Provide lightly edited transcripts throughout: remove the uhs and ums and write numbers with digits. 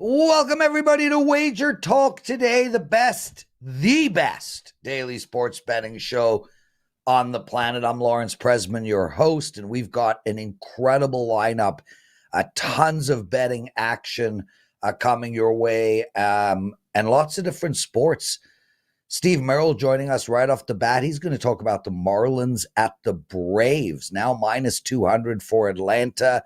Welcome, everybody, to WagerTalk Today, the best daily sports betting show on the planet. I'm Lawrence Presman, your host, and we've got an incredible lineup, tons of betting action coming your way, and lots of different sports. Steve Merril joining us right off the bat. He's going to talk about the Marlins at the Braves, now minus 200 for Atlanta.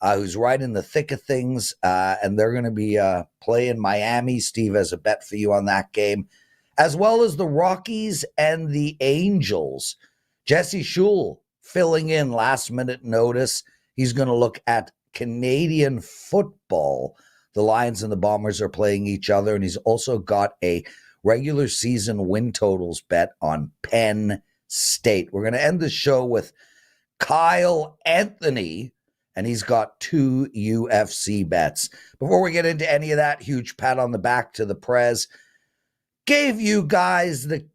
Who's right in the thick of things, and they're going to be playing Miami. Steve has a bet for you on that game, as well as the Rockies and the Angels. Jesse Schule filling in last-minute notice. He's going to look at Canadian football. The Lions and the Bombers are playing each other, and he's also got a regular season win totals bet on Penn State. We're going to end the show with Kyle Anthony, and he's got 2 UFC bets. Before we get into any of that, huge pat on the back to the Prez. Gave you guys the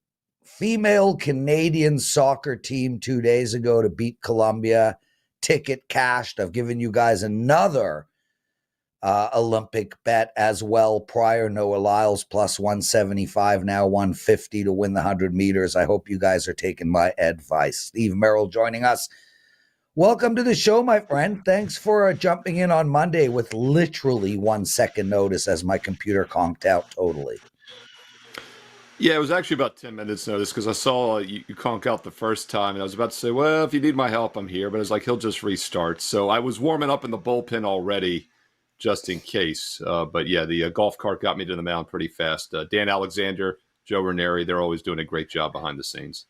female Canadian soccer team 2 days ago to beat Colombia. Ticket cashed. I've given you guys another Olympic bet as well prior. Noah Lyles plus 175, now 150 to win the 100 meters. I hope you guys are taking my advice. Steve Merril joining us. Welcome to the show, my friend. Thanks for jumping in on Monday with literally 1 second notice as my computer conked out totally. Yeah, it was actually about 10 minutes notice because I saw you conk out the first time, and I was about to say, well, if you need my help, I'm here. But I was like, he'll just restart. So I was warming up in the bullpen already just in case. But yeah, the golf cart got me to the mound pretty fast. Dan Alexander, Joe Ranieri, they're always doing a great job behind the scenes.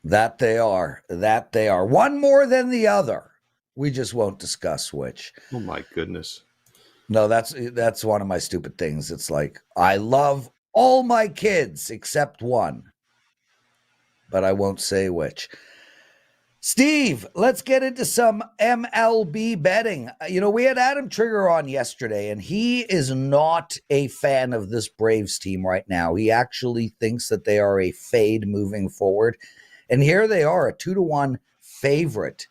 That they are. One more than the other. We just won't discuss which. Oh, my goodness. No, that's one of my stupid things. It's like, I love all my kids except one, but I won't say which. Steve, let's get into some MLB betting. We had Adam Trigger on yesterday, and he is not a fan of this Braves team right now. He actually thinks that they are a fade moving forward. And here they are, a 2-1 favorite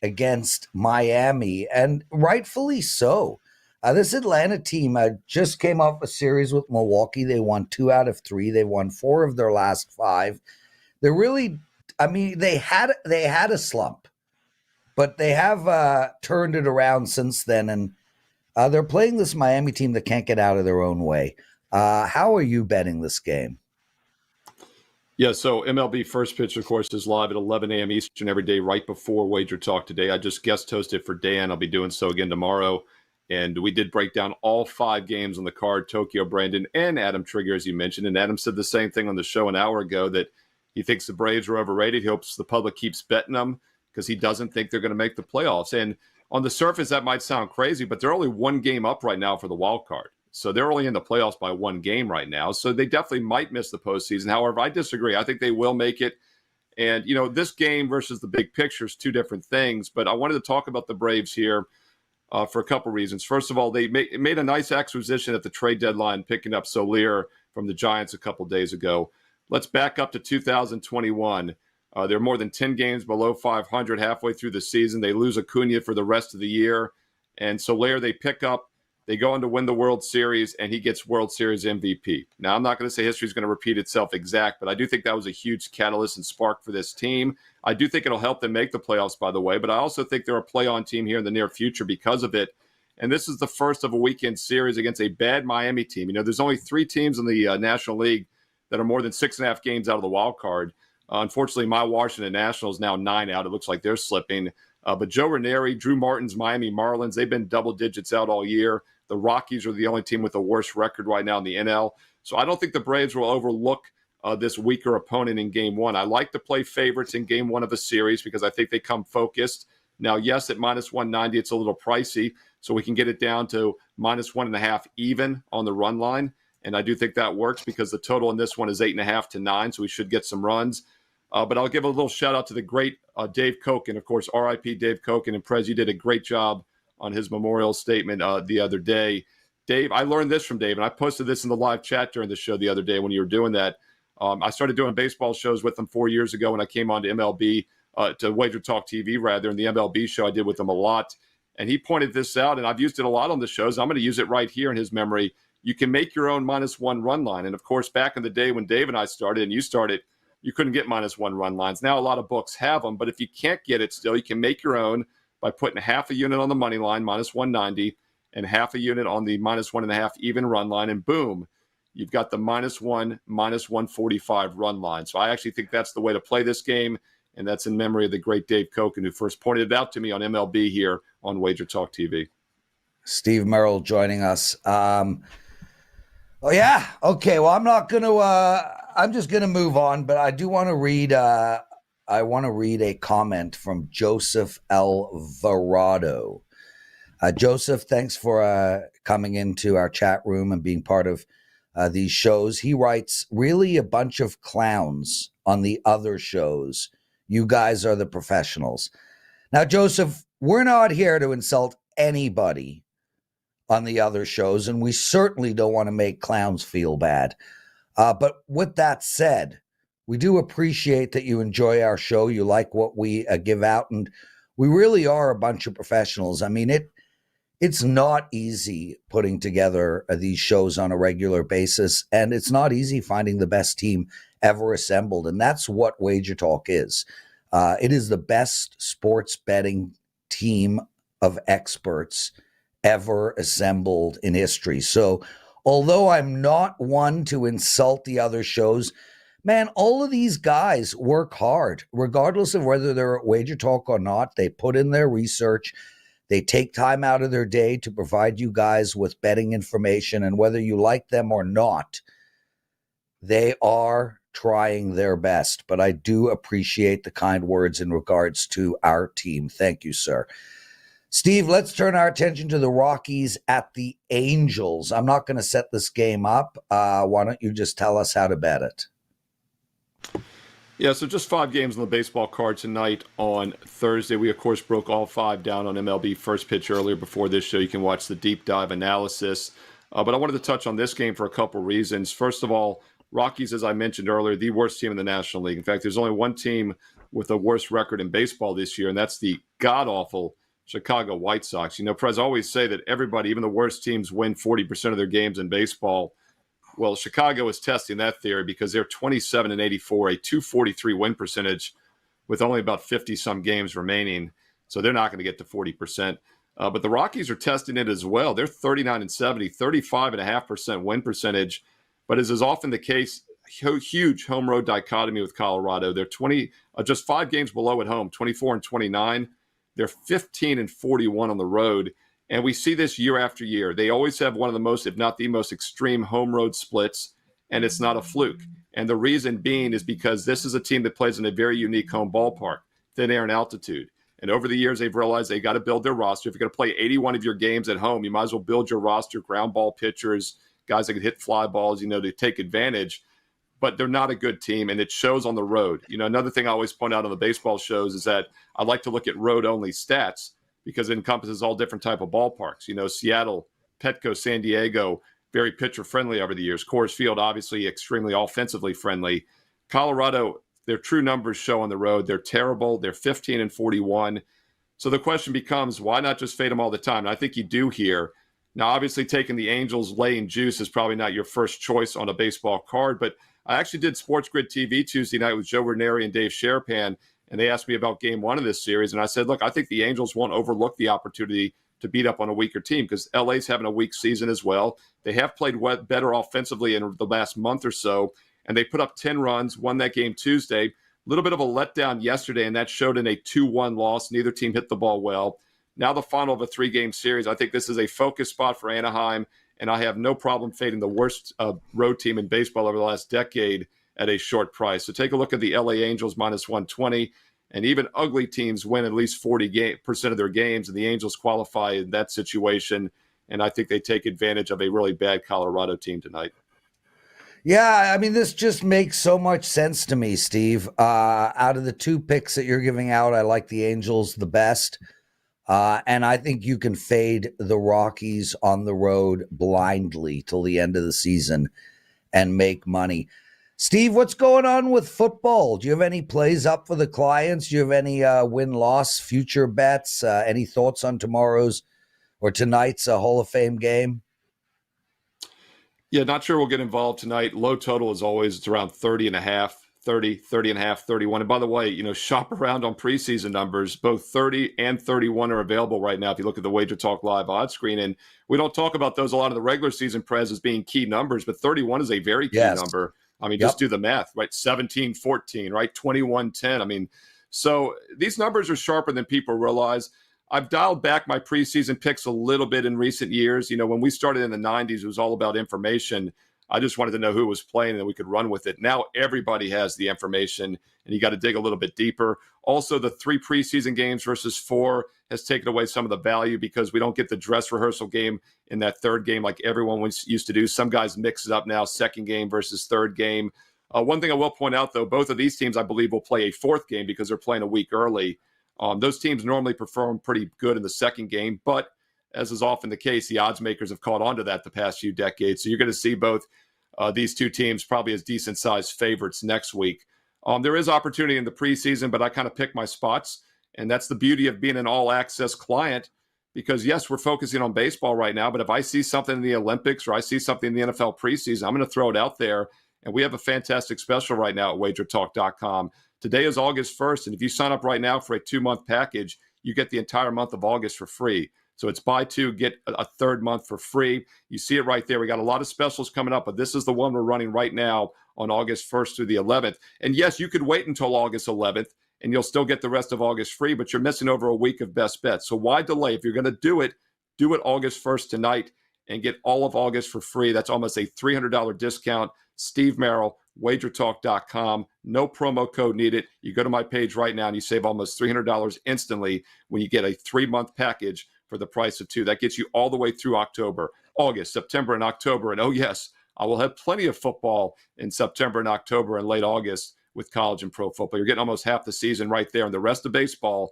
against Miami, and rightfully so. This Atlanta team just came off a series with Milwaukee. They won 2 out of 3. They won 4 of their last 5. They're really, they had a slump, but they have turned it around since then, and they're playing this Miami team that can't get out of their own way. How are you betting this game? Yeah, so MLB First Pitch, of course, is live at 11 a.m. Eastern every day, right before WagerTalk Today. I just guest hosted for Dan. I'll be doing so again tomorrow. And we did break down all 5 games on the card, Tokyo, Brandon, and Adam Trigger, as you mentioned. And Adam said the same thing on the show an hour ago, that he thinks the Braves are overrated. He hopes the public keeps betting them because he doesn't think they're going to make the playoffs. And on the surface, that might sound crazy, but they're only 1 game up right now for the wild card. So they're only in the playoffs by 1 game right now. So they definitely might miss the postseason. However, I disagree. I think they will make it. And, this game versus the big picture is 2 different things. But I wanted to talk about the Braves here for a couple reasons. First of all, they made a nice acquisition at the trade deadline, picking up Soler from the Giants a couple days ago. Let's back up to 2021. They're more than 10 games below 500 halfway through the season. They lose Acuna for the rest of the year. And Soler they pick up. They go on to win the World Series, and he gets World Series MVP. Now, I'm not going to say history is going to repeat itself exact, but I do think that was a huge catalyst and spark for this team. I do think it'll help them make the playoffs, by the way, but I also think they're a play-on team here in the near future because of it. And this is the first of a weekend series against a bad Miami team. There's only 3 teams in the National League that are more than 6.5 games out of the wild card. Unfortunately, my Washington Nationals now 9 out. It looks like they're slipping. But Joe Ranieri, Drew Martin's Miami Marlins, they've been double digits out all year. The Rockies are the only team with the worst record right now in the NL. So I don't think the Braves will overlook this weaker opponent in Game 1. I like to play favorites in Game 1 of a series because I think they come focused. Now, yes, at minus 190, it's a little pricey, so we can get it down to minus 1.5 even on the run line. And I do think that works because the total in this one is 8.5 to 9, so we should get some runs. But I'll give a little shout out to the great Dave Koken. Of course, R.I.P. Dave Koken. And Prez, you did a great job on his memorial statement the other day. Dave, I learned this from Dave, and I posted this in the live chat during the show the other day when you were doing that. I started doing baseball shows with him 4 years ago when I came on to MLB, to WagerTalk TV, rather, and the MLB show I did with him a lot. And he pointed this out, and I've used it a lot on the shows. I'm going to use it right here in his memory. You can make your own -1 run line. And, of course, back in the day when Dave and I started and you started, you couldn't get -1 run lines. Now a lot of books have them, but if you can't get it still, you can make your own by putting half a unit on the money line, -190, and half a unit on the -1.5 even run line, and boom, you've got the -1, -145 run line. So I actually think that's the way to play this game, and that's in memory of the great Dave Koken, who first pointed it out to me on MLB here on WagerTalk TV. Steve Merril joining us. Oh, yeah. Okay. Well, I'm not going to, I'm just going to move on, but I do want to read, I want to read a comment from Joseph Alvarado. Joseph, thanks for coming into our chat room and being part of these shows. He writes, really a bunch of clowns on the other shows. You guys are the professionals. Now, Joseph, we're not here to insult anybody on the other shows, and we certainly don't want to make clowns feel bad. But with that said, we do appreciate that you enjoy our show. You like what we give out, and we really are a bunch of professionals. I mean, it's not easy putting together these shows on a regular basis, and it's not easy finding the best team ever assembled, and that's what Wager Talk is. It is the best sports betting team of experts ever assembled in history. So although I'm not one to insult the other shows, man, all of these guys work hard, regardless of whether they're at Wager Talk or not. They put in their research. They take time out of their day to provide you guys with betting information. And whether you like them or not, they are trying their best. But I do appreciate the kind words in regards to our team. Thank you, sir. Steve, let's turn our attention to the Rockies at the Angels. I'm not going to set this game up. Why don't you just tell us how to bet it? Yeah, so just 5 games on the baseball card tonight on Thursday. We, of course, broke all 5 down on MLB First Pitch earlier before this show. You can watch the deep dive analysis. But I wanted to touch on this game for a couple reasons. First of all, Rockies, as I mentioned earlier, the worst team in the National League. In fact, there's only one team with a worse record in baseball this year, and that's the god-awful Chicago White Sox. You know, Prez always say that everybody, even the worst teams, win 40% of their games in baseball. Well, Chicago is testing that theory because they're 27-84, a 243 win percentage with only about 50-some games remaining. So they're not going to get to 40%. But the Rockies are testing it as well. They're 39-70, 35.5% win percentage. But as is often the case, huge home road dichotomy with Colorado. They're just 5 games below at home, 24-29. They're 15-41 on the road. And we see this year after year. They always have one of the most, if not the most extreme home road splits, and it's not a fluke. And the reason being is because this is a team that plays in a very unique home ballpark, thin air and altitude. And over the years, they've realized they got to build their roster. If you're going to play 81 of your games at home, you might as well build your roster, ground ball pitchers, guys that can hit fly balls, to take advantage. But they're not a good team, and it shows on the road. Another thing I always point out on the baseball shows is that I like to look at road-only stats because it encompasses all different type of ballparks. Seattle, Petco, San Diego, very pitcher-friendly over the years. Coors Field, obviously, extremely offensively friendly. Colorado, their true numbers show on the road. They're terrible. They're 15-41. So the question becomes, why not just fade them all the time? And I think you do here. Now, obviously, taking the Angels laying juice is probably not your first choice on a baseball card, but I actually did Sports Grid TV Tuesday night with Joe Ranieri and Dave Sherapan, and they asked me about game 1 of this series. And I said, look, I think the Angels won't overlook the opportunity to beat up on a weaker team because LA's having a weak season as well. They have played better offensively in the last month or so, and they put up 10 runs, won that game Tuesday. A little bit of a letdown yesterday, and that showed in a 2-1 loss. Neither team hit the ball well. Now the final of a 3-game series. I think this is a focus spot for Anaheim, and I have no problem fading the worst road team in baseball over the last decade at a short price. So take a look at the LA Angels -120, and even ugly teams win at least 40% of their games, and the Angels qualify in that situation, and I think they take advantage of a really bad Colorado team tonight. Yeah, I mean, this just makes so much sense to me, Steve. Out of the 2 picks that you're giving out, I like the Angels the best. And I think you can fade the Rockies on the road blindly till the end of the season and make money. Steve, what's going on with football? Do you have any plays up for the clients? Do you have any win-loss future bets? Any thoughts on tomorrow's or tonight's Hall of Fame game? Yeah, not sure we'll get involved tonight. Low total as always. It's around 30 and a half, 30 and a half, 31. And by the way, shop around on preseason numbers. Both 30 and 31 are available right now if you look at the WagerTalk Live odds screen. And we don't talk about those a lot in the regular season, Prez, as being key numbers, but 31 is a very key number. I mean, just do the math, right? 17-14, right? 21-10. I mean, so these numbers are sharper than people realize. I've dialed back my preseason picks a little bit in recent years. When we started in the 90s, it was all about information. I just wanted to know who was playing and then we could run with it. Now everybody has the information and you got to dig a little bit deeper. Also, the 3 preseason games versus 4 has taken away some of the value because we don't get the dress rehearsal game in that third game like everyone used to do. Some guys mix it up now, second game versus third game. One thing I will point out, though, both of these teams, I believe, will play a fourth game because they're playing a week early. Those teams normally perform pretty good in the second game, but as is often the case, the odds makers have caught on to that the past few decades. So you're going to see both these two teams probably as decent-sized favorites next week. There is opportunity in the preseason, but I kind of pick my spots, and that's the beauty of being an all-access client because, yes, we're focusing on baseball right now, but if I see something in the Olympics or I see something in the NFL preseason, I'm going to throw it out there, and we have a fantastic special right now at WagerTalk.com. Today is August 1st, and if you sign up right now for a 2-month package, you get the entire month of August for free. So it's buy 2, get a third month for free. You see it right there. We got a lot of specials coming up, but this is the one we're running right now on August 1st through the 11th. And yes, you could wait until August 11th, and you'll still get the rest of August free, but you're missing over a week of best bets. So why delay? If you're going to do it August 1st tonight and get all of August for free. That's almost a $300 discount. Steve Merril, WagerTalk.com. No promo code needed. You go to my page right now and you save almost $300 instantly when you get a 3-month package for the price of 2. That gets you all the way through October, August, September, and October. And oh, yes, I will have plenty of football in September and October and late August with college and pro football. You're getting almost half the season right there. And the rest of baseball,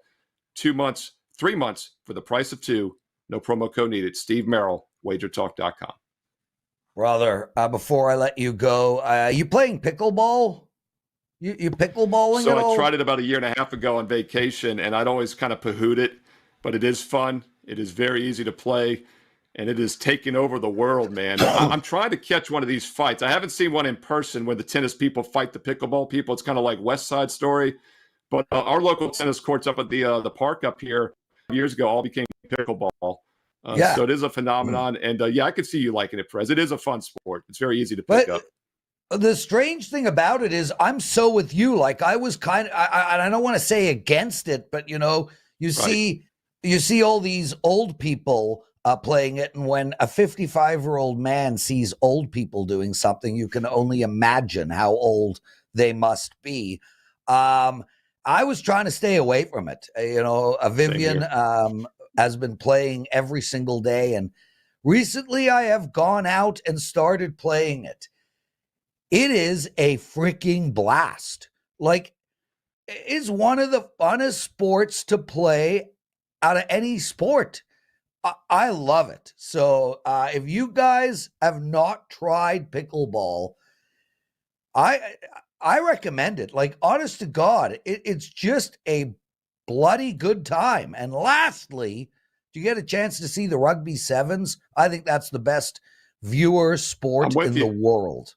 2 months, 3 months for the price of 2. No promo code needed. Steve Merril, WagerTalk.com. Brother, before I let you go, you playing pickleball? You pickleballing at all? So I tried it about a year and a half ago on vacation, and I'd always kind of poo-hooed it, but it is fun. It is very easy to play, and it is taking over the world, man. I'm trying to catch one of these fights. I haven't seen one in person where the tennis people fight the pickleball people. It's kind of like West Side Story, but our local tennis courts up at the park up here years ago all became pickleball. So it is a phenomenon, and I could see you liking it, Prez. It is a fun sport. It's very easy to pick up. The strange thing about it is I'm so with you. Like I was kind of, I don't want to say against it, but you see all these old people playing it, and when a 55-year-old man sees old people doing something, you can only imagine how old they must be. I was trying to stay away from it. Vivian has been playing every single day, and recently I have gone out and started playing it. It is a freaking blast. Like, it's one of the funnest sports to play out of any sport. I love it. So if you guys have not tried pickleball, I recommend it. Like, honest to God, it's just a bloody good time. And lastly, do you get a chance to see the rugby sevens? I think that's the best viewer sport in the world.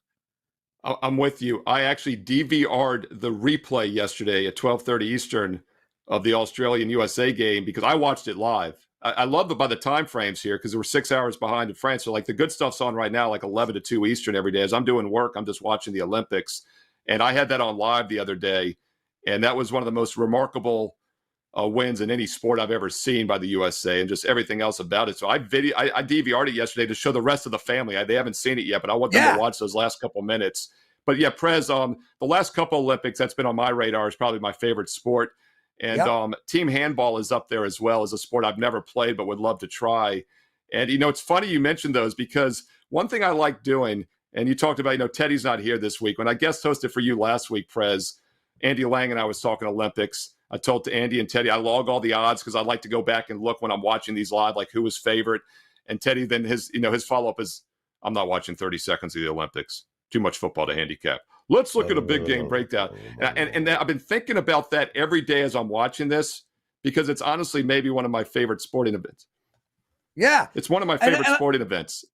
I'm with you. I actually DVR'd the replay yesterday at 12:30 Eastern of the Australian-USA game because I watched it live. I love by the time frames here because we're 6 hours behind in France. So like the good stuff's on right now, like 11 to 2 Eastern every day. As I'm doing work, I'm just watching the Olympics. And I had that on live the other day. And that was one of the most remarkable wins in any sport I've ever seen by the USA and just everything else about it. So I DVR'd it yesterday to show the rest of the family. They haven't seen it yet, but I want them to watch those last couple minutes. But yeah, Prez, the last couple Olympics, that's been on my radar, is probably my favorite sport. And team handball is up there as well as a sport I've never played but would love to try. And, it's funny you mentioned those because one thing I like doing, and you talked about, Teddy's not here this week. When I guest hosted for you last week, Prez, Andy Lang and I was talking Olympics. I told to Andy and Teddy, I log all the odds because I like to go back and look when I'm watching these live, like who was favorite. And Teddy, then his follow-up is, I'm not watching 30 seconds of the Olympics. Too much football to handicap. Let's look at a big game breakdown. And I've been thinking about that every day as I'm watching this because it's honestly maybe one of my favorite sporting events. Yeah. It's one of my favorite sporting events.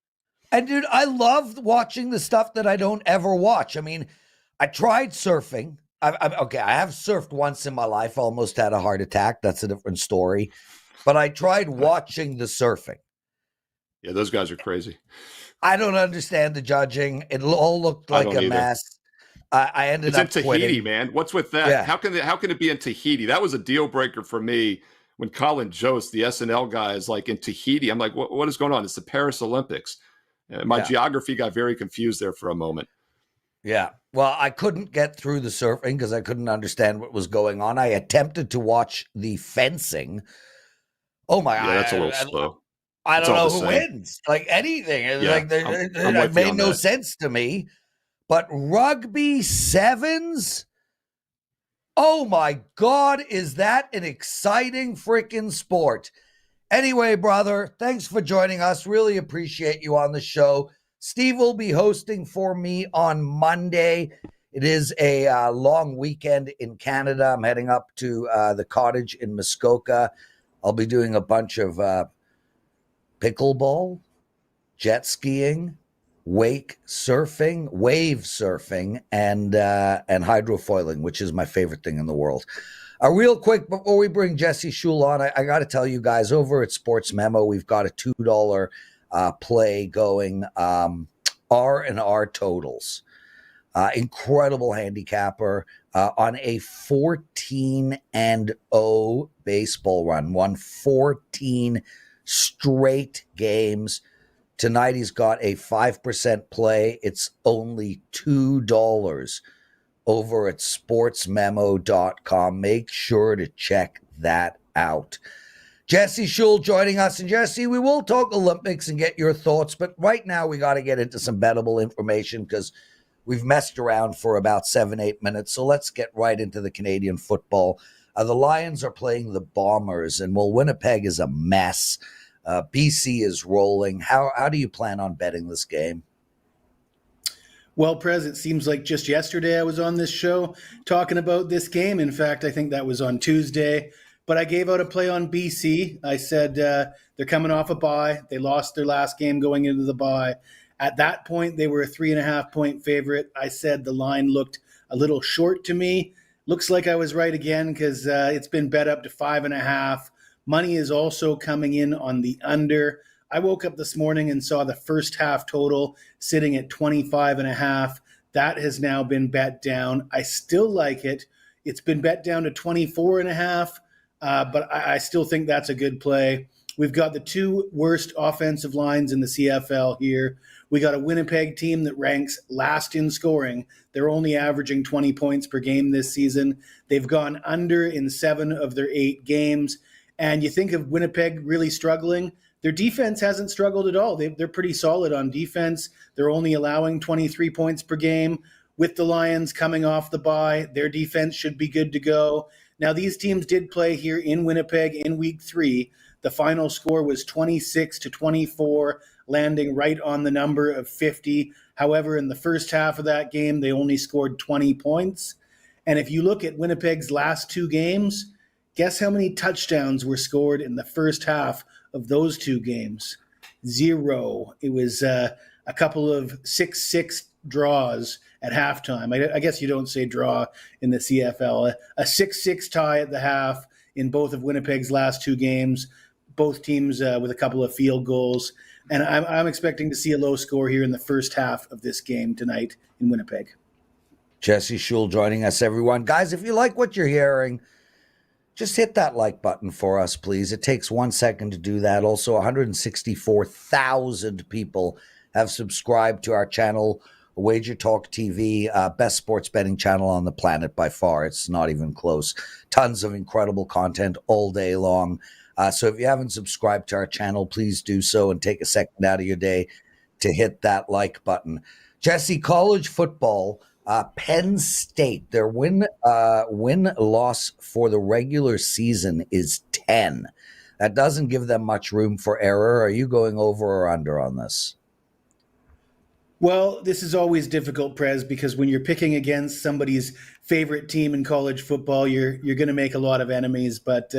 And dude, I love watching the stuff that I don't ever watch. I mean, I tried surfing. I have surfed once in my life. Almost had a heart attack. That's a different story. But I tried watching the surfing. Yeah, those guys are crazy. I don't understand the judging. It all looked like a mess. I ended up It's in quitting. Tahiti, man. What's with that? Yeah. How can it be in Tahiti? That was a deal breaker for me when Colin Jost, the SNL guy, is like in Tahiti. I'm like, what is going on? It's the Paris Olympics. My geography got very confused there for a moment. Yeah. Well, I couldn't get through the surfing because I couldn't understand what was going on. I attempted to watch the fencing. Oh my God. Yeah, that's a little slow. I don't know who wins. Like anything. Yeah, it made no sense to me. But rugby sevens? Oh my God, is that an exciting freaking sport? Anyway, brother, thanks for joining us. Really appreciate you on the show. Steve will be hosting for me on Monday. It is a long weekend in Canada. I'm heading up to the cottage in Muskoka. I'll be doing a bunch of pickleball, jet skiing, wave surfing, and hydrofoiling, which is my favorite thing in the world. Real quick, before we bring Jesse Schule on, I got to tell you guys, over at Sports Memo, we've got a $2 play going, R&R totals. Incredible handicapper on a 14-0 baseball run. Won 14 straight games. Tonight he's got a 5% play. It's only $2 over at sportsmemo.com. Make sure to check that out. Jesse Schule joining us. And Jesse, we will talk Olympics and get your thoughts, but right now we got to get into some bettable information because we've messed around for about 7-8 minutes. So let's get right into the Canadian football. The Lions are playing the Bombers, and Winnipeg is a mess. BC is rolling. How do you plan on betting this game? Well, Prez, it seems like just yesterday I was on this show talking about this game. In fact, I think that was on Tuesday. But I gave out a play on BC. I said they're coming off a bye. They lost their last game going into the bye. At that point, they were a 3.5-point favorite. I said the line looked a little short to me. Looks like I was right again because it's been bet up to 5.5. Money is also coming in on the under. I woke up this morning and saw the first half total sitting at 25.5. That has now been bet down. I still like it. It's been bet down to 24.5, but I still think that's a good play. We've got the two worst offensive lines in the CFL here. We got a Winnipeg team that ranks last in scoring. They're only averaging 20 points per game this season. They've gone under in 7 of their 8 games. And you think of Winnipeg really struggling. Their defense hasn't struggled at all. They're pretty solid on defense. They're only allowing 23 points per game. With the Lions coming off the bye, their defense should be good to go. Now, these teams did play here in Winnipeg in week 3. The final score was 26-24, landing right on the number of 50. However, in the first half of that game, they only scored 20 points. And if you look at Winnipeg's last 2 games, guess how many touchdowns were scored in the first half of those 2 games? 0. It was a couple of 6-6 draws at halftime. I guess you don't say draw in the CFL. A 6-6 tie at the half in both of Winnipeg's last 2 games, both teams with a couple of field goals. And I'm expecting to see a low score here in the first half of this game tonight in Winnipeg. Jesse Schule joining us, everyone. Guys, if you like what you're hearing, just hit that like button for us, please. It takes 1 second to do that. Also, 164,000 people have subscribed to our channel, WagerTalk TV, best sports betting channel on the planet by far. It's not even close. Tons of incredible content all day long. So if you haven't subscribed to our channel, please do so and take a second out of your day to hit that like button. Jesse, college football. Penn State, their win-loss for the regular season is 10. That doesn't give them much room for error. Are you going over or under on this? Well, this is always difficult, Prez, because when you're picking against somebody's favorite team in college football, you're going to make a lot of enemies. But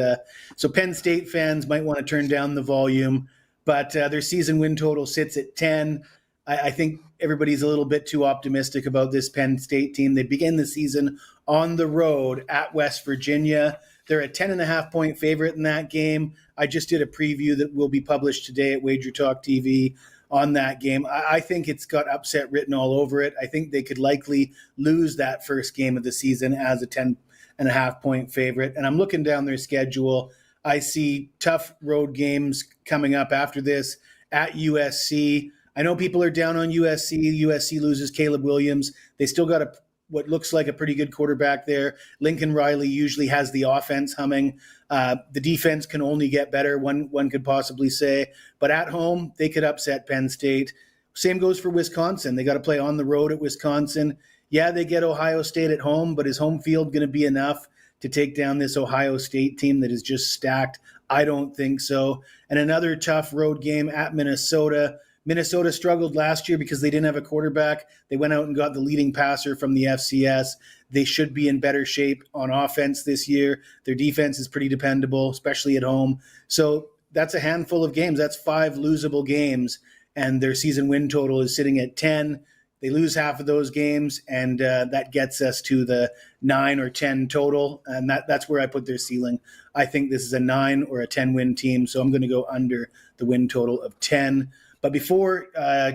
so Penn State fans might want to turn down the volume, but their season win total sits at 10. I think everybody's a little bit too optimistic about this Penn State team. They begin the season on the road at West Virginia. They're a 10.5-point favorite in that game. I just did a preview that will be published today at WagerTalk TV on that game. I think it's got upset written all over it. I think they could likely lose that first game of the season as a 10.5-point favorite. And I'm looking down their schedule. I see tough road games coming up after this at USC. I know people are down on USC. USC loses Caleb Williams. They still got what looks like a pretty good quarterback there. Lincoln Riley usually has the offense humming. The defense can only get better, one could possibly say. But at home, they could upset Penn State. Same goes for Wisconsin. They got to play on the road at Wisconsin. Yeah, they get Ohio State at home, but is home field going to be enough to take down this Ohio State team that is just stacked? I don't think so. And another tough road game at Minnesota. Minnesota struggled last year because they didn't have a quarterback. They went out and got the leading passer from the FCS. They should be in better shape on offense this year. Their defense is pretty dependable, especially at home. So that's a handful of games. That's 5 losable games, and their season win total is sitting at 10. They lose half of those games, and that gets us to the 9 or 10 total, and that's where I put their ceiling. I think this is a 9 or a 10-win team, so I'm going to go under the win total of 10. But before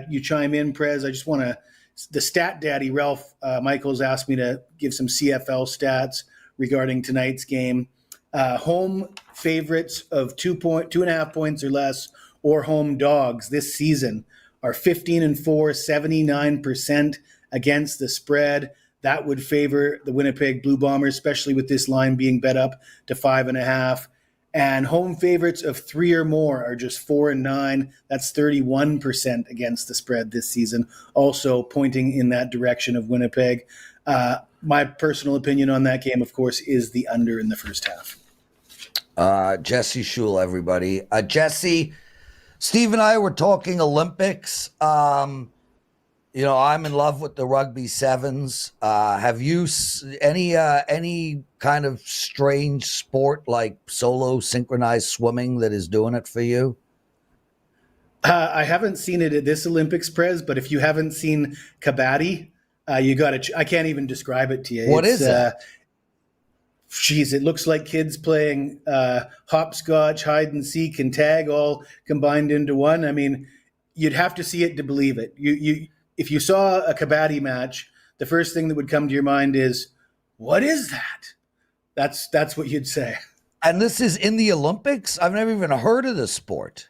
you chime in, Prez, I just want to – the stat daddy, Ralph Michaels, asked me to give some CFL stats regarding tonight's game. Home favorites of 2.5 points or less, or home dogs this season are 15-4, 79% against the spread. That would favor the Winnipeg Blue Bombers, especially with this line being bet up to 5.5. And home favorites of 3 or more are just 4-9. That's 31% against the spread this season, also pointing in that direction of Winnipeg. My personal opinion on that game, of course, is the under in the first half. Jesse Schule, everybody. Jesse, Steve and I were talking Olympics. I'm in love with the rugby sevens. Have you any kind of strange sport like solo synchronized swimming that is doing it for you? I haven't seen it at this Olympics, Prez, but if you haven't seen kabaddi, you got to. I can't even describe it to you. What is it? Geez, it looks like kids playing hopscotch, hide and seek, and tag all combined into one. I mean, you'd have to see it to believe it. If you saw a kabaddi match, the first thing that would come to your mind is, what is that? That's what you'd say. And this is in the Olympics? I've never even heard of this sport.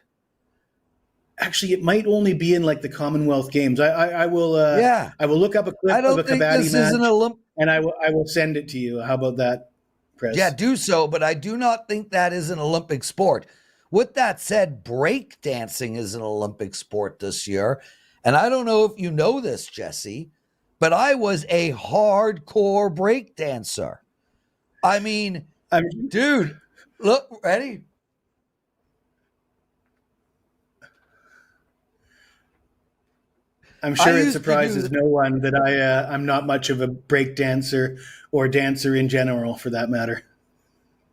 Actually, it might only be in like the Commonwealth Games. I will I will look up a clip of a kabaddi match, and I will send it to you. How about that, Prez? Yeah, do so, but I do not think that is an Olympic sport. With that said, break dancing is an Olympic sport this year. And I don't know if you know this, Jesse, but I was a hardcore break dancer. I mean, dude, look, ready? I'm sure it surprises no one that I'm not much of a break dancer or dancer in general, for that matter.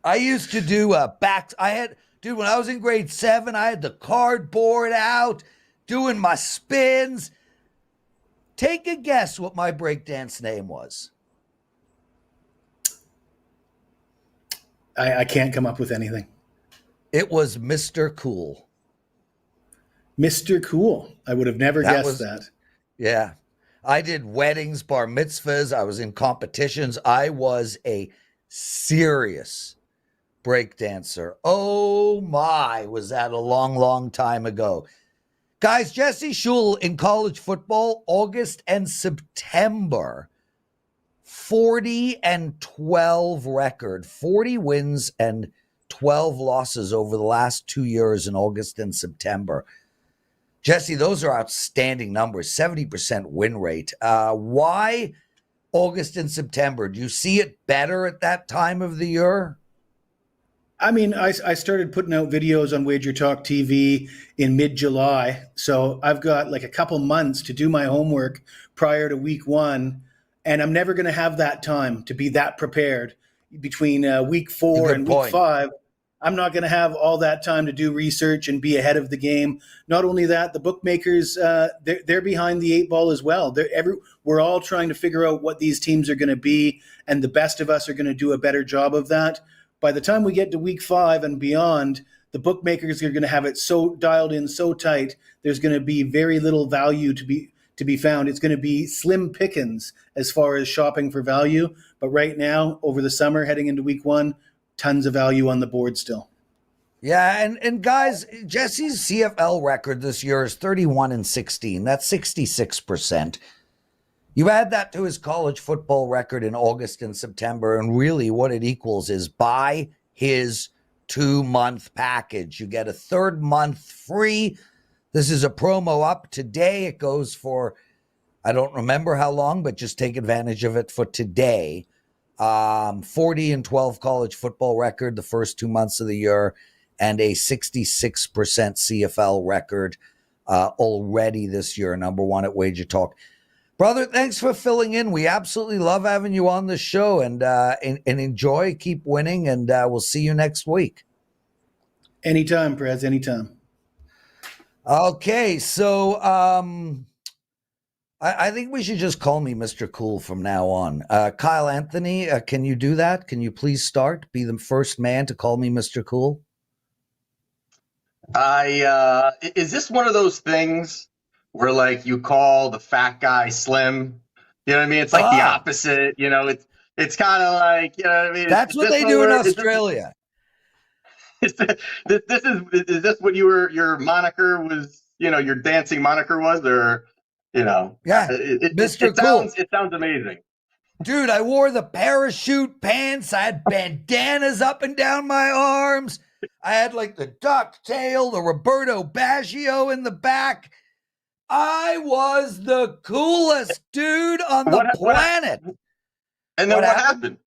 I used to do when I was in grade 7, I had the cardboard out, doing my spins. Take a guess what my breakdance name was. I can't come up with anything. It was Mr. Cool. Mr. Cool. I would have never guessed that. Yeah. I did weddings, bar mitzvahs. I was in competitions. I was a serious break dancer. Oh my, was that a long, long time ago. Guys, Jesse Schule in college football, August and September, 40-12 record, 40 wins and 12 losses over the last 2 years in August and September. Jesse, those are outstanding numbers, 70% win rate. Why August and September? Do you see it better at that time of the year? I mean, I started putting out videos on WagerTalk TV in mid-July, so I've got like a couple months to do my homework prior to week one, and I'm never going to have that time to be that prepared between week 4 and week 5. I'm not going to have all that time to do research and be ahead of the game. Not only that, the bookmakers, they're behind the 8 ball as well. We're all trying to figure out what these teams are going to be, and the best of us are going to do a better job of that. By the time we get to week 5 and beyond, the bookmakers are going to have it so dialed in, so tight, there's going to be very little value to be found. It's going to be slim pickings as far as shopping for value. But right now, over the summer, heading into week 1, tons of value on the board still. Yeah, and guys, Jesse's CFL record this year is 31-16. That's 66%. You add that to his college football record in August and September, and really what it equals is buy his 2-month package. You get a 3rd month free. This is a promo up today. It goes for, I don't remember how long, but just take advantage of it for today. 40-12 college football record the first 2 months of the year, and a 66% CFL record already this year, number 1 at WagerTalk. Brother, thanks for filling in. We absolutely love having you on the show, and enjoy, keep winning, and we'll see you next week. Anytime, Prez, anytime. Okay, so I think we should just call me Mr. Cool from now on. Kyle Anthony, can you do that? Can you please start? Be the first man to call me Mr. Cool? Is this one of those things where like you call the fat guy slim? You know what I mean? It's like the opposite, you know, it's kind of like, you know what I mean? That's what they do in Australia. Is this what your moniker was, you know, your dancing moniker was, or, you know? Yeah, Mr. Cool. It sounds amazing. Dude, I wore the parachute pants. I had bandanas up and down my arms. I had like the ducktail, the Roberto Baggio in the back. I was the coolest dude on the planet. And then what happened?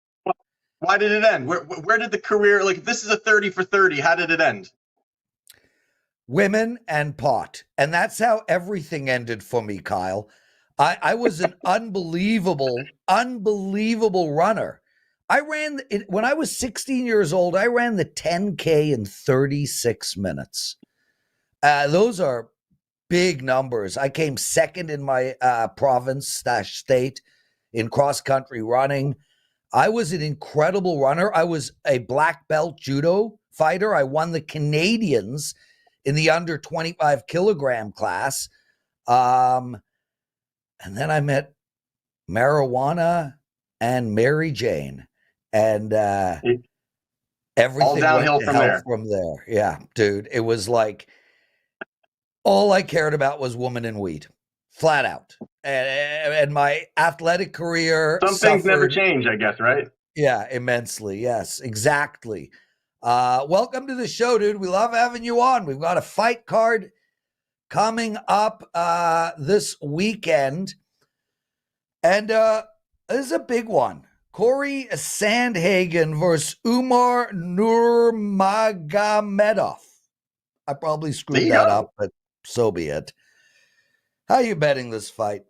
Why did it end? Where did the career, like, if this is a 30 for 30, how did it end? Women and pot. And that's how everything ended for me, Kyle. I was an unbelievable runner. I ran, when I was 16 years old, I ran the 10K in 36 minutes. Those are big numbers. I came second in my province/state in cross-country running. I was an incredible runner. I was a black belt judo fighter. I won the Canadians in the under 25 kilogram class. And then I met marijuana and Mary Jane. And everything all downhill from there. Yeah, dude. It was like all I cared about was woman and weed, flat out. And my athletic career. Some things never change, I guess, right? Yeah, immensely. Yes, exactly. Welcome to the show, dude. We love having you on. We've got a fight card coming up this weekend. And this is a big one. Corey Sandhagen versus Umar Nurmagomedov. I probably screwed that up, but so be it. How are you betting this fight?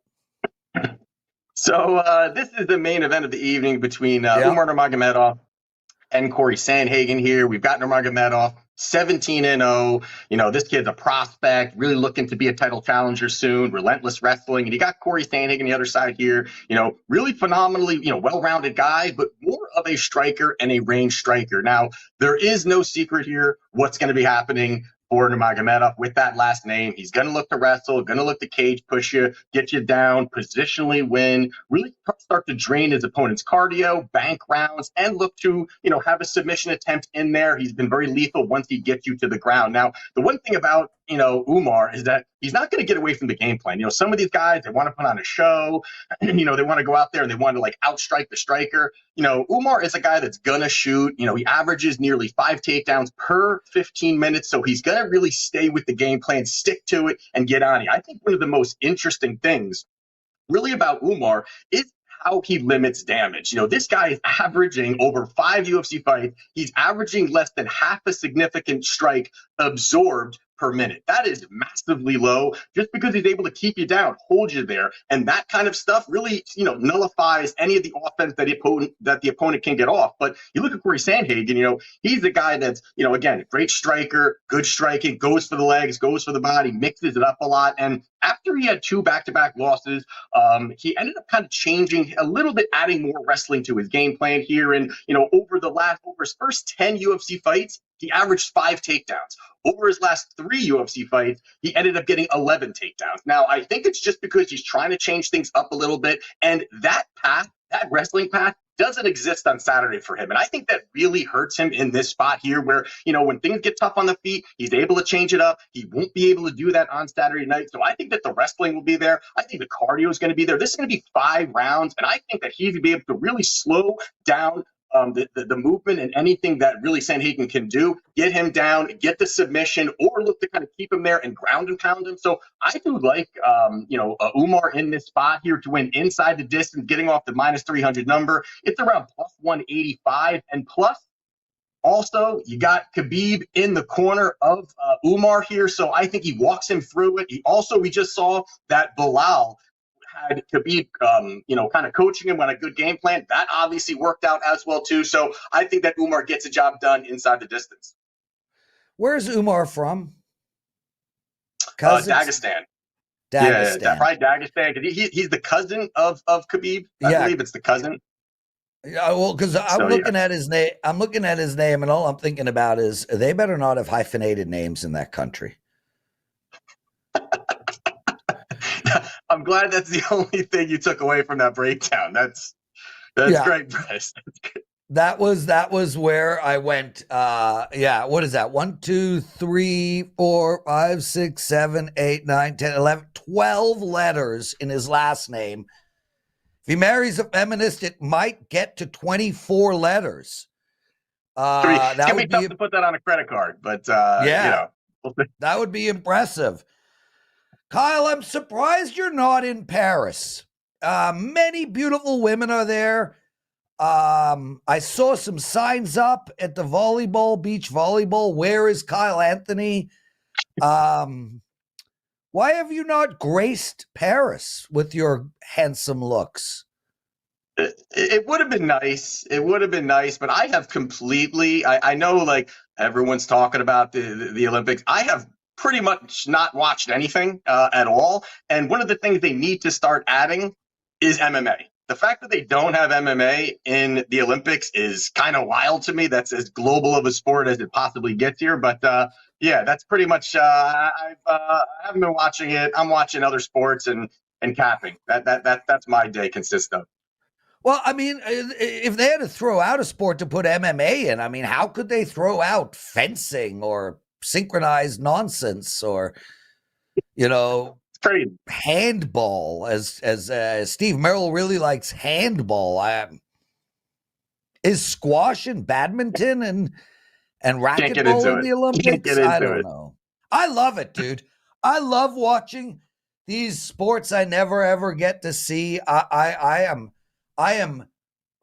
So this is the main event of the evening between Umar Nurmagomedov and Corey Sandhagen here. We've got Nurmagomedov 17-0. You know, this kid's a prospect, really looking to be a title challenger soon, relentless wrestling. And you got Corey Sandhagen on the other side here, you know, really phenomenally, you know, well-rounded guy, but more of a striker and a range striker. Now, there is no secret here what's going to be happening for Nurmagomedov with that last name. He's going to look to wrestle, going to look to cage push you, get you down, positionally win, really start to drain his opponent's cardio, bank rounds, and look to, you know, have a submission attempt in there. He's been very lethal once he gets you to the ground. Now, the one thing about, you know, Umar is that he's not going to get away from the game plan. You know, some of these guys, they want to put on a show, you know, they want to go out there and they want to like outstrike the striker. You know, Umar is a guy that's going to shoot. You know, he averages nearly 5 takedowns per 15 minutes. So he's going to really stay with the game plan, stick to it, and get on you. I think one of the most interesting things really about Umar is how he limits damage. This guy is averaging over 5 UFC fights. He's averaging less than half a significant strike absorbed per minute. That is massively low just because he's able to keep you down, hold you there. And that kind of stuff really, nullifies any of the offense that the opponent can get off. But you look at Corey Sandhagen, he's the guy that's, again, great striker, good striking, goes for the legs, goes for the body, mixes it up a lot. And after he had 2 back-to-back losses, he ended up kind of changing a little bit, adding more wrestling to his game plan here. And, over his first 10 UFC fights, he averaged 5 takedowns. Over his last 3 UFC fights, he ended up getting 11 takedowns. Now, I think it's just because he's trying to change things up a little bit. And that wrestling path, doesn't exist on Saturday for him. And I think that really hurts him in this spot here where, when things get tough on the feet, he's able to change it up. He won't be able to do that on Saturday night. So I think that the wrestling will be there. I think the cardio is going to be there. This is going to be 5 rounds. And I think that he's going to be able to really slow down the movement and anything that really Sandhagen can do, get him down, get the submission, or look to kind of keep him there and ground and pound him. So I do like, Umar in this spot here to win inside the distance, getting off the minus 300 number. It's around plus 185. And plus, also, you got Khabib in the corner of Umar here. So I think he walks him through it. We just saw that Bilal had Khabib, kind of coaching him on a good game plan. That obviously worked out as well, too. So I think that Umar gets a job done inside the distance. Where's Umar from? Dagestan. Yeah, probably Dagestan. He's the cousin of Khabib. I believe it's the cousin. Yeah, well, because I'm looking at his name. I'm looking at his name, and all I'm thinking about is they better not have hyphenated names in that country. I'm glad that's the only thing you took away from that breakdown. That's great, Prez. That was where I went. What is that? 1, 2, 3, 4, 5, 6, 7, 8, 9, 10, 11, 12 letters in his last name. If he marries a feminist, it might get to 24 letters. That would be tough to put that on a credit card, but that would be impressive. Kyle, I'm surprised you're not in Paris. Many beautiful women are there. I saw some signs up at the beach volleyball. Where is Kyle Anthony? Why have you not graced Paris with your handsome looks? It would have been nice. But I have completely, I know like everyone's talking about the Olympics. I have pretty much not watched anything at all. And one of the things they need to start adding is MMA. The fact that they don't have MMA in the Olympics is kind of wild to me. That's as global of a sport as it possibly gets here. But that's pretty much. I haven't been watching it. I'm watching other sports and capping. That's my day consists of. Well, I mean, if they had to throw out a sport to put MMA in, I mean, how could they throw out fencing or synchronized nonsense or, handball as Steve Merril really likes handball. Is squash and badminton and racquetball in the Olympics? I don't know. I love it, dude. I love watching these sports I never ever get to see. I am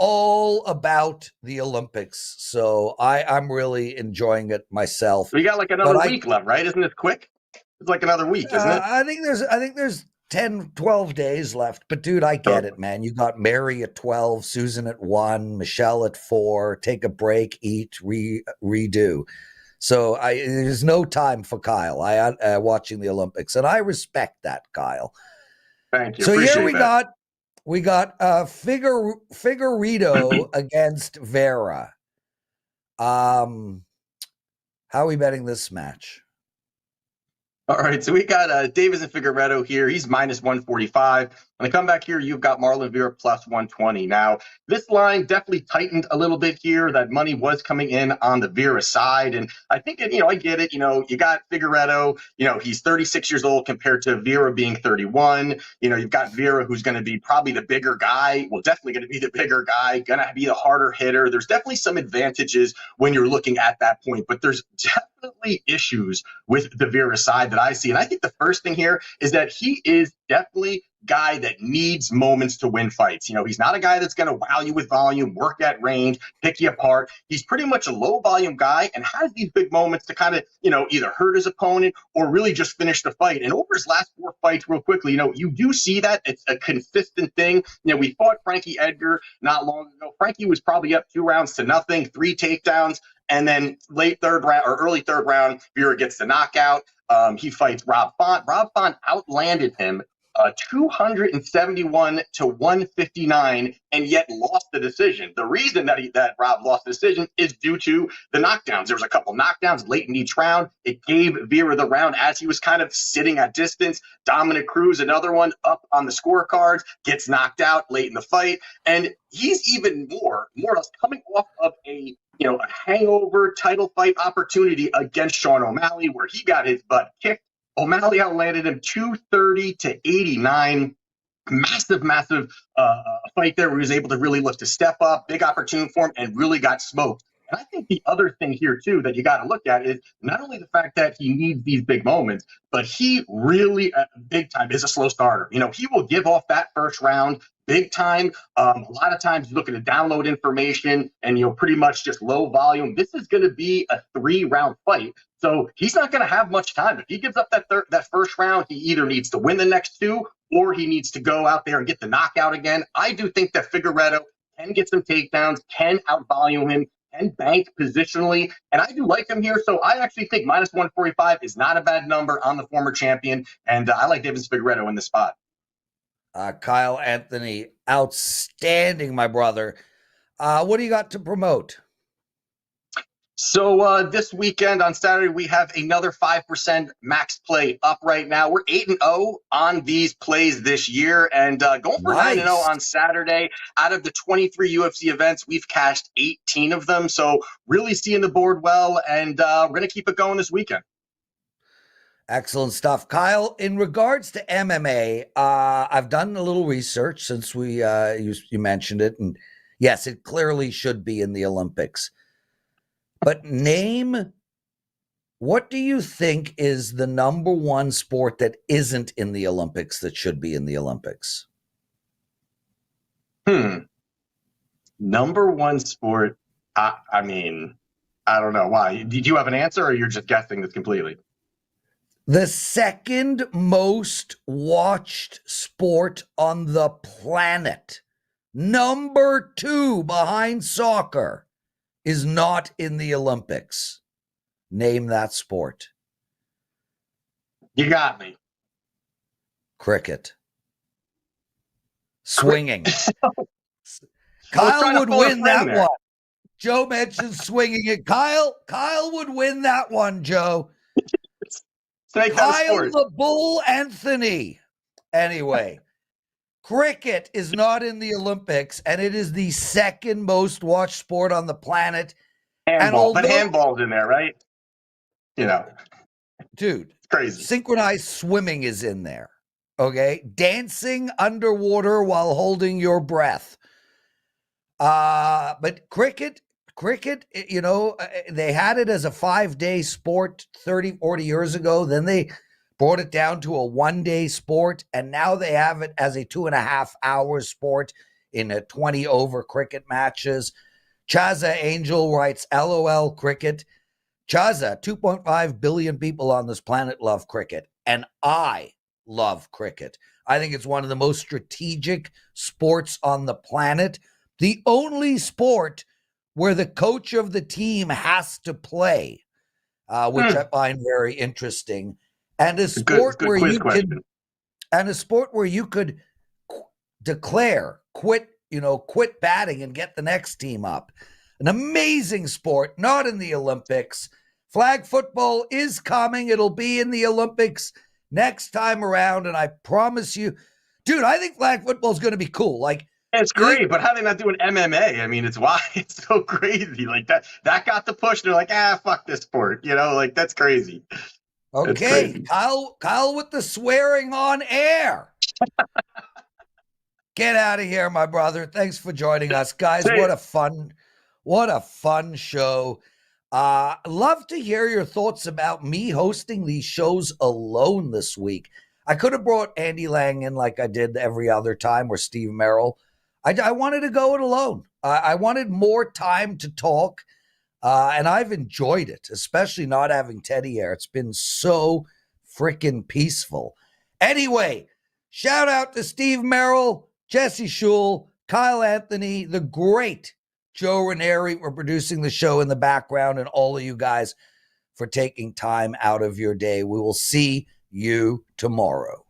all about the Olympics, so I'm really enjoying it myself. We got like another week left, right? Isn't it quick? It's like another week, isn't it? I think there's 10, 12 days left. But dude, I get it, man. You got Mary at 12, Susan at 1, Michelle at 4. Take a break, eat, redo. So there's no time for Kyle. Watching the Olympics, and I respect that, Kyle. Thank you. So Appreciate here we got Figueiredo against Vera. How are we betting this match? All right, so we got Davis and Figueiredo here. He's minus 145. On the comeback here, you've got Marlon Vera plus 120. Now, this line definitely tightened a little bit here. That money was coming in on the Vera side. And I think, I get it. You got Figueiredo, he's 36 years old compared to Vera being 31. You've got Vera, who's going to be probably the bigger guy. Well, definitely going to be the bigger guy, going to be the harder hitter. There's definitely some advantages when you're looking at that point. But there's definitely issues with the Vera side that I see. And I think the first thing here is that he is definitely guy that needs moments to win fights. He's not a guy that's going to wow you with volume, work at range, pick you apart. He's pretty much a low volume guy and has these big moments to kind of, either hurt his opponent or really just finish the fight. And over his last 4 fights, real quickly, you do see that it's a consistent thing. We fought Frankie Edgar not long ago. Frankie was probably up 2-0, 3 takedowns. And then late third round or early third round, Vera gets the knockout. He fights Rob Font. Rob Font outlanded him 271 to 159, and yet lost the decision. The reason that Rob lost the decision is due to the knockdowns. There was a couple knockdowns late in each round. It gave Vera the round as he was kind of sitting at distance. Dominic Cruz, another one up on the scorecards, gets knocked out late in the fight, and he's even more or less coming off of a hangover title fight opportunity against Sean O'Malley, where he got his butt kicked. O'Malley outlanded him 230 to 89. Massive fight there where he was able to really look to step up, big opportunity for him, and really got smoked. And I think the other thing here, too, that you got to look at is not only the fact that he needs these big moments, but he really, big time, is a slow starter. He will give off that first round big time. A lot of times you look at the download information and, pretty much just low volume. This is going to be a 3-round fight. So he's not going to have much time. If he gives up that first round, he either needs to win the next 2 or he needs to go out there and get the knockout again. I do think that Figueiredo can get some takedowns, can outvolume him, and bank positionally. And I do like him here. So I actually think minus 145 is not a bad number on the former champion. And I like Davis Figueiredo in this spot. Kyle Anthony, outstanding, my brother. What do you got to promote? So this weekend on Saturday, we have another 5% max play up right now. We're 8-0 on these plays this year and going for 9-0 on Saturday. Out of the 23 UFC events, we've cashed 18 of them. So really seeing the board well, and we're going to keep it going this weekend. Excellent stuff. Kyle, in regards to MMA, I've done a little research since you mentioned it. And yes, it clearly should be in the Olympics. But what do you think is the number one sport that isn't in the Olympics that should be in the Olympics? Number one sport, I mean, I don't know. Why? Did you have an answer or you're just guessing this completely? The second most watched sport on the planet, number 2 behind soccer, is not in the Olympics. Name that sport. You got me. Cricket. Swinging. Kyle would win that one. Joe mentioned swinging it. Kyle would win that one, Joe. Kyle the Bull Anthony. Anyway, cricket is not in the Olympics, and it is the second most watched sport on the planet. Handball, but handball's in there, right? Dude, it's crazy. Synchronized swimming is in there. Okay, dancing underwater while holding your breath. But cricket, they had it as a 5-day sport 30, 40 years ago. Then they brought it down to a 1-day sport, and now they have it as a 2.5-hour sport in a 20-over cricket matches. Chaza Angel writes, LOL cricket. Chaza, 2.5 billion people on this planet love cricket, and I love cricket. I think it's one of the most strategic sports on the planet. The only sport where the coach of the team has to play, which I find very interesting. And a sport where you could declare, quit batting and get the next team up. An amazing sport, not in the Olympics. Flag football is coming. It'll be in the Olympics next time around. And I promise you, dude, I think flag football is going to be cool. Like, it's great, but how are they not doing MMA? I mean, it's why it's so crazy. Like that got the push. They're like, fuck this sport. That's crazy. Okay, crazy. Kyle with the swearing on air. Get out of here, my brother. Thanks for joining us, guys. What a fun show. Love to hear your thoughts about me hosting these shows alone this week. I could have brought Andy Lang in like I did every other time, or Steve Merril. I wanted to go it alone. I wanted more time to talk, and I've enjoyed it, especially not having Teddy here. It's been so freaking peaceful. Anyway, shout out to Steve Merril, Jesse Schule, Kyle Anthony, the great Joe Ranieri for producing the show in the background, and all of you guys for taking time out of your day. We will see you tomorrow.